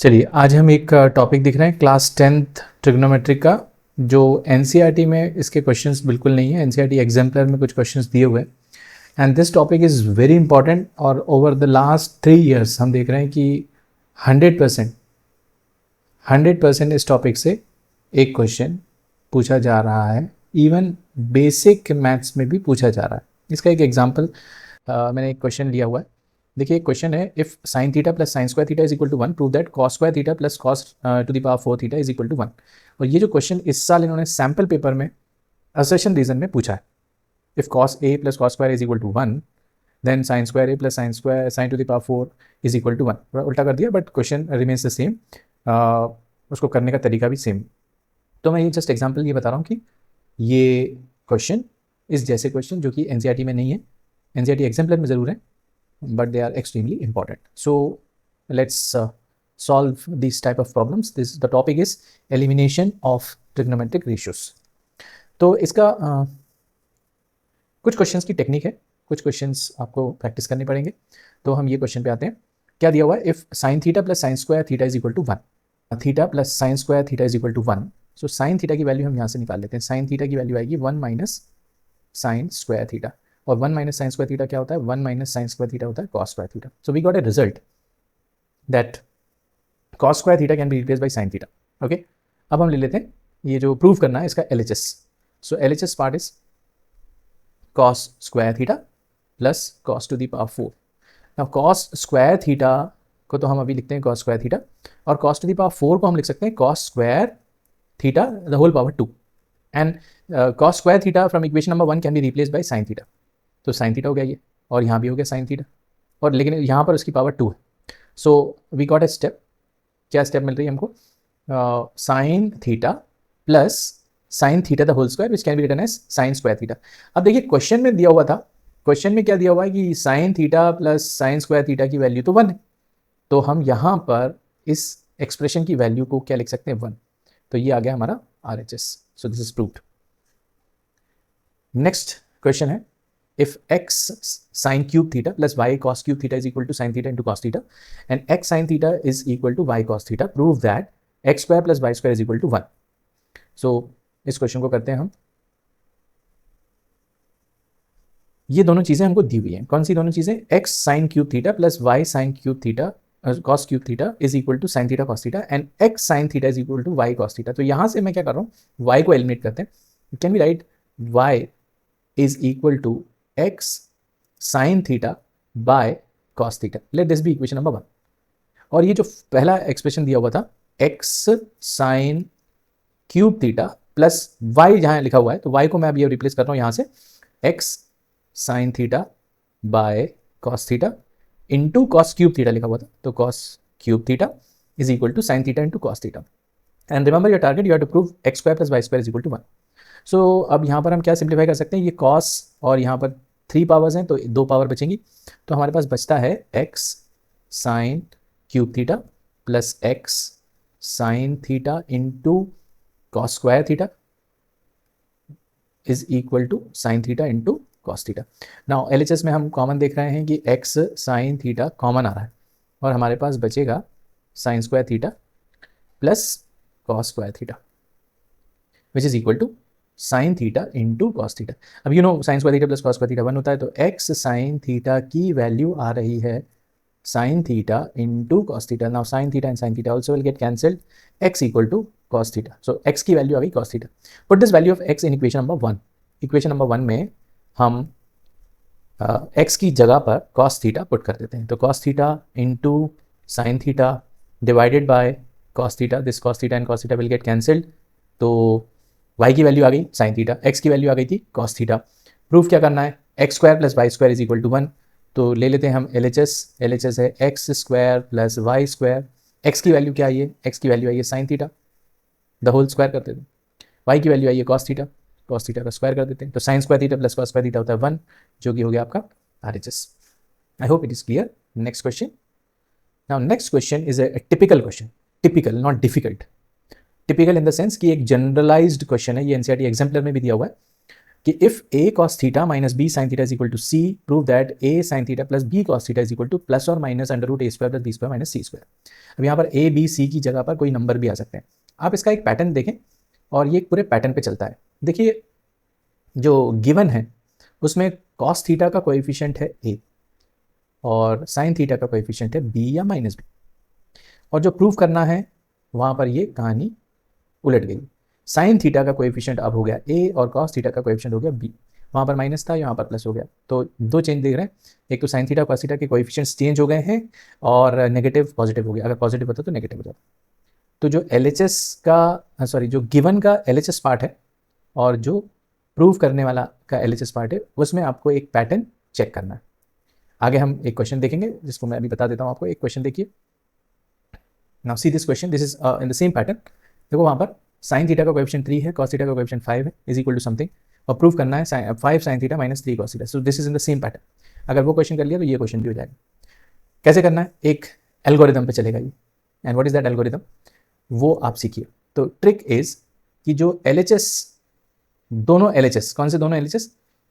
चलिए आज हम एक टॉपिक दिख रहे हैं क्लास 10th ट्रिग्नोमेट्रिक का जो एनसीईआरटी में इसके क्वेश्चंस बिल्कुल नहीं है। एनसीईआरटी एग्जाम्पलर में कुछ क्वेश्चंस दिए हुए हैं and this topic is very important और ओवर द लास्ट 3 years हम देख रहे हैं कि 100% इस टॉपिक से एक क्वेश्चन पूछा जा रहा है। इवन बेसिक मैथ्स में भी पूछा जा रहा है। इसका एक एग्जाम्पल मैंने एक क्वेश्चन लिया हुआ है। देखिए क्वेश्चन है, if sine theta plus sine square theta is equal to 1 prove that cos square theta plus cos to the power 4 theta is equal to 1। और ये जो क्वेश्चन इस साल इन्होंने सैम्पल पेपर में असर्शन रीजन में पूछा है। If cos A plus cos square is equal to 1 then sine square A plus sine square sine to the power 4 is equal to 1। थोड़ा उल्टा कर दिया but question remains the same, उसको करने का तरीका भी सेम। तो मैं ये जस्ट एग्जाम्पल ये बता रहा हूँ कि ये क्वेश्चन इस जैसे क्वेश्चन जो कि एनसीईआरटी में नहीं है, एनसीईआरटी एग्जाम्पलर में ज़रूर है, but they are extremely important. So let's solve these type of problems. The topic is elimination of trigonometric ratios. तो इसका कुछ क्वेश्चंस की टेक्निक है, कुछ क्वेश्चंस आपको प्रैक्टिस करने पड़ेंगे। तो हम ये क्वेश्चन पे आते हैं। क्या दिया हुआ है, if sine theta plus sine square theta is equal to 1, theta plus sine square theta is equal to 1। So sine theta की वैल्यू हम यहाँ से निकाल लेते हैं। साइन थीटा की वैल्यू आएगी 1 माइनस साइन स्क्वायर थीटा, और 1 माइनस साइन स्क्वायर थीटा क्या होता है, 1 माइनस साइन स्क्वायर थीटा होता है cos square theta. So we got a result that cos square theta can be replace by sine theta. Okay, अब हम ले लेते हैं ये जो प्रूव करना है इसका LHS। So LHS part is cos square theta plus cos to the power 4। Now cos square theta को तो हम अभी लिखते हैं कॉस स्क्वायर थीटा, और कॉस टू द पावर 4 को हम लिख सकते हैं cos square theta the whole power 2। And cos square theta from equation number 1 can be replace by sine theta. तो साइन थीटा हो गया ये, और यहाँ भी हो गया साइन थीटा, और लेकिन यहाँ पर उसकी पावर 2 है। So we got a step. क्या स्टेप मिल रही है हमको, sine theta plus sine theta the whole square which can be written as sine square theta. अब देखिए क्वेश्चन में दिया हुआ था, क्वेश्चन में क्या दिया हुआ है कि sign theta plus sine square theta की वैल्यू तो 1 है। तो हम यहाँ पर इस एक्सप्रेशन की वैल्यू को क्या लिख सकते हैं, 1। तो ये आ गया हमारा RHS। So this is proved. Next question है, if x sin cube theta plus y cos cube theta is equal to sin theta into cos theta and x sin theta is equal to y cos theta, prove that x square plus y square is equal to 1. So इस question को करते हैं हम। ये दोनों चीजें हमको दी हुई हैं। कौन सी दोनों चीजें, x sin cube theta plus y sin cube theta cos cube theta is equal to sin theta cos theta and x sin theta is equal to y cos theta। तो यहां से मैं क्या कर रहा हूं, y को एलिमिनेट करते हैं। Can be right y is equal to x sin theta by cos theta. Let this be equation number 1. और ये जो पहला एक्सप्रेशन दिया हुआ था x sin cube theta plus y जहां लिखा हुआ है, तो y को मैं अब ये रिप्लेस कर रहा हूं यहां से, x sin theta by cos theta into cos cube theta लिखा हुआ था, तो cos cube theta is equal to sin theta into cos theta. And remember your target, you have to prove x square plus y square is equal to 1। So अब यहाँ पर हम क्या simplify कर सकते हैं, ये cos और यहाँ पर 3 पावर्स हैं तो 2 पावर बचेंगी। तो हमारे पास बचता है x sine cube theta plus x sine theta into cos square theta is equal to sine theta into cos theta. Now LHS में हम कॉमन देख रहे हैं कि x साइन थीटा कॉमन आ रहा है, और हमारे पास बचेगा sine square theta plus cos square theta which is equal to sine theta into cos theta. अब you know sine square theta plus cos square theta 1 होता है, तो x साइन थीटा की वैल्यू आ रही है sine theta into cos theta. Now sine theta and sine theta also will get cancelled, x equal to cos theta. So x की value आ गई cos theta. Put this value of x in equation number 1। Equation number 1 में हम x की जगह पर cos theta put कर देते हैं। तो cos theta into sine theta divided by cos theta, this cos theta and cos theta will get cancelled. तो y की वैल्यू आ गई साइन थीटा, x की वैल्यू आ गई थी कॉस थीटा। प्रूफ क्या करना है, x square plus y square is equal to 1। तो ले लेते हैं हम LHS है x square plus y square. x की वैल्यू क्या आई है, x की वैल्यू आई है sine theta, the whole square कर देते हैं। y की वैल्यू आई है कॉस थीटा का स्क्वायर कर देते हैं। तो sign square theta plus cos square theta होता है 1, जो कि हो गया आपका RHS। I hope it is clear. Next question. Now next question is a typical question, typical not difficult. Typical in the sense कि एक जनरलाइज्ड क्वेश्चन है, ये एनसीईआरटी एग्जाम्पलर में भी दिया हुआ है। कि if a cos theta minus b sin theta is equal to c, prove that a sin theta plus b cos theta is equal to plus और minus under root a square plus b square minus c square. अब यहाँ पर a b c की जगह पर कोई number भी आ सकते हैं। आप इसका एक पैटर्न देखें और ये पूरे पैटर्न पे चलता है। देखिए जो गिवन है उसमें cos थीटा का कोएफिशिएंट है a और sin थीटा का कोएफिशिएंट है b या माइनस b, और जो प्रूव करना है वहाँ पर ये कहानी उलट गई। साइन थीटा का कोएफिशिएंट अब हो गया a और cos थीटा का कोएफिशिएंट हो गया b। वहाँ पर माइनस था, यहाँ पर प्लस हो गया। तो दो चेंज देख रहे हैं, एक तो साइन थीटा cos थीटा के कोएफिशिएंट्स चेंज हो गए हैं और नेगेटिव पॉजिटिव हो गया। अगर पॉजिटिव होता तो नेगेटिव हो जाता। तो जो LHS का जो गिवन का LHS पार्ट है और जो प्रूव करने वाला का LHS पार्ट है, उसमें आपको एक पैटर्न चेक करना है। आगे हम एक क्वेश्चन देखेंगे जिसको मैं अभी बता देता हूँ आपको। एक क्वेश्चन देखिए, now see this question, this is in the same pattern. देखो वहाँ पर साइन थीटा का कोएफिशिएंट 3 है, cos थीटा का कोएफिशिएंट 5 है, इज इक्वल टू समथिंग, और प्रूव करना है 5 sine theta minus 3 cos theta. So this is in the same pattern. अगर वो क्वेश्चन कर लिया तो ये क्वेश्चन भी हो जाएगा। कैसे करना है, एक एल्गोरिदम पे चलेगा ये। And what is that algorithm, वो आप सीखिए। तो ट्रिक इज कि जो LHS, दोनों LHS, कौन से दोनों LHS,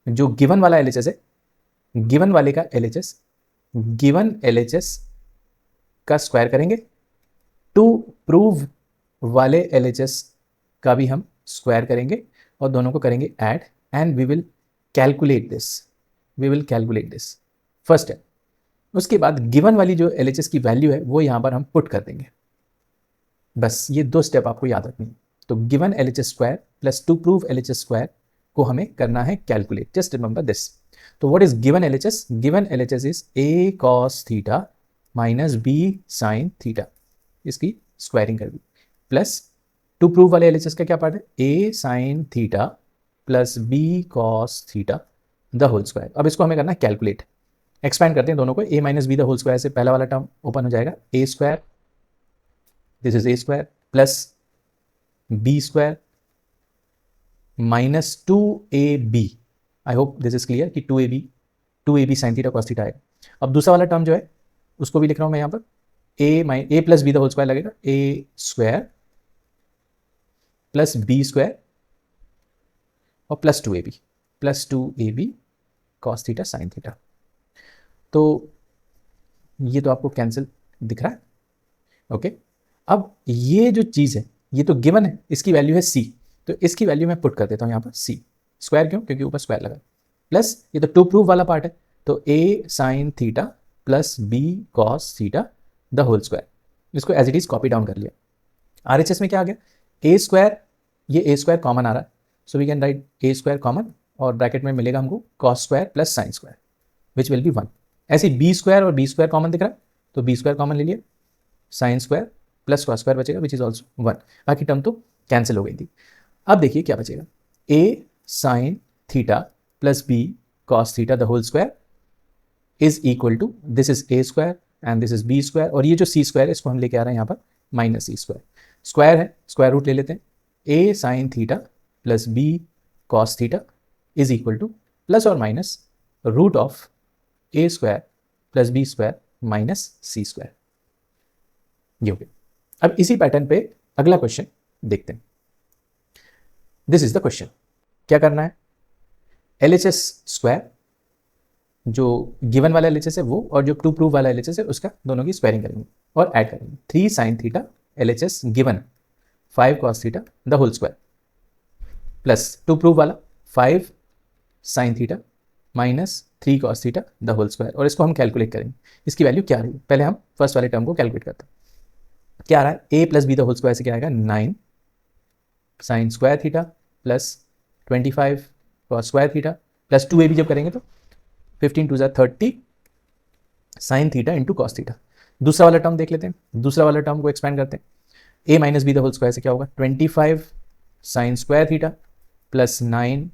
जो गिवन वाला LHS है, गिवन वाले का LHS, गिवन LHS का स्क्वायर करेंगे, टू प्रूव वाले LHS का भी हम स्क्वायर करेंगे और दोनों को करेंगे add, and we will calculate this, first step. उसके बाद गिवन वाली जो LHS की वैल्यू है वो यहाँ पर हम पुट कर देंगे। बस ये दो स्टेप आपको याद रखनी है। तो given LHS square plus to prove LHS square को हमें करना है कैलकुलेट, जस्ट रिमेंबर दिस। तो what is given LHS, given LHS is a cos theta minus b sin theta, इसकी स्क्वायरिंग कर दी, प्लस टू प्रूव वाले LHS का क्या पार्ट है, a sin theta plus b cos theta the whole square. अब इसको हमें करना है कैलकुलेट। एक्सपैंड करते हैं दोनों को, a minus B the whole square से पहला वाला टर्म ओपन हो जाएगा, a square, this is a square plus b square minus 2ab। I hope this is clear कि 2ab sin theta cos theta आएगा। अब दूसरा वाला टर्म जो है उसको भी लिख रहा हूं मैं यहाँ पर, a plus B the whole square लगेगा, a square plus b square और plus 2ab cos theta sin theta. तो ये तो आपको कैंसिल दिख रहा है, ओके। अब ये जो चीज़ है ये तो गिवन है, इसकी वैल्यू है c, तो इसकी वैल्यू मैं पुट कर देता हूँ यहाँ पर c स्क्वायर, क्यों, क्योंकि ऊपर स्क्वायर लगा, प्लस ये तो टू प्रूव वाला पार्ट है, तो a sin theta plus b cos theta the whole square. इसको as it is copy down कर लिया। RHS में क्या आ गया, a स्क्वायर, ये a स्क्वायर कॉमन आ रहा है, so we can write a square common, और ब्रैकेट में मिलेगा हमको cos square plus sin square which will be 1। ऐसे b स्क्वायर और b स्क्वायर कॉमन दिख रहा है, तो b स्क्वायर कॉमन ले लिया, sin square plus cos square बचेगा विच इज ऑल्सो 1। बाकी टर्म तो कैंसिल हो गई थी। अब देखिए क्या बचेगा, a sin theta plus b cos theta the whole square is equal to, this is a square and this is b square, और ये जो c स्क्वायर है इसको हम लेके आ रहे हैं यहाँ पर माइनस c स्क्वायर। स्क्वायर है, स्क्वायर रूट ले लेते हैं, a sin theta plus b cos theta is equal to plus और minus root of a square plus b square minus c square, ये हो गया। अब इसी पैटर्न पे अगला क्वेश्चन देखते हैं। दिस इज द क्वेश्चन, क्या करना है, LHS स्क्वायर, जो गिवन वाला LHS है वो, और जो टू प्रूव वाला LHS है उसका, दोनों की स्क्वायरिंग करेंगे और ऐड करेंगे। 3 sin theta LHS given 5 cos theta the whole square, plus to prove वाला 5 sin theta minus 3 cos theta the whole square, और इसको हम कैलकुलेट करेंगे। इसकी वैल्यू क्या रही है, पहले हम फर्स्ट वाले टर्म को कैलकुलेट करते हैं। क्या आ रहा है, a plus B the whole square से क्या आएगा, 9 sin square theta plus 25 cos square theta plus 2ab जब करेंगे तो 15 2 30 sin theta into cos theta. दूसरा वाला टर्म देख लेते हैं, दूसरा वाला टर्म को एक्सपेंड करते हैं, a minus B the whole square से क्या होगा, 25 sin square theta plus 9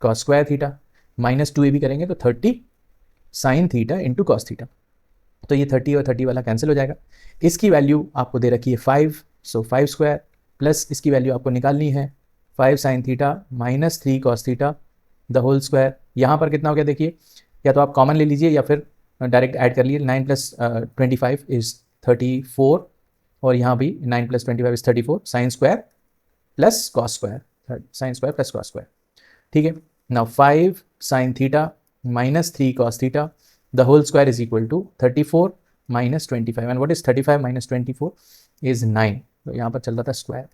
cos square theta minus 2ab करेंगे तो 30 sin theta into cos theta. तो ये 30 और 30 वाला कैंसिल हो जाएगा। इसकी वैल्यू आपको दे रखी है 5, सो 5 स्क्वायर प्लस इसकी वैल्यू आपको निकालनी है 5 sin theta minus 3 cos theta the whole square. यहाँ पर कितना हो गया देखिए, या तो आप कॉमन ले लीजिए या फिर डायरेक्ट ऐड कर लीजिए। 9 प्लस 25 इज 34, और यहाँ भी 9 plus 25 is 34 sin square plus cos square, sin square plus cos square, ठीक है। Now 5 sin theta minus 3 cos theta, the whole square is equal to 34 minus 25. And what is 35 minus 24 is 9. तो यहाँ पर चल रहा था स्क्वायर,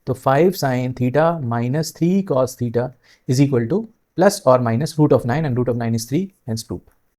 तो 5 sin theta minus 3 cos theta is equal to plus or minus root of 9, and root of 9 is 3, hence 2.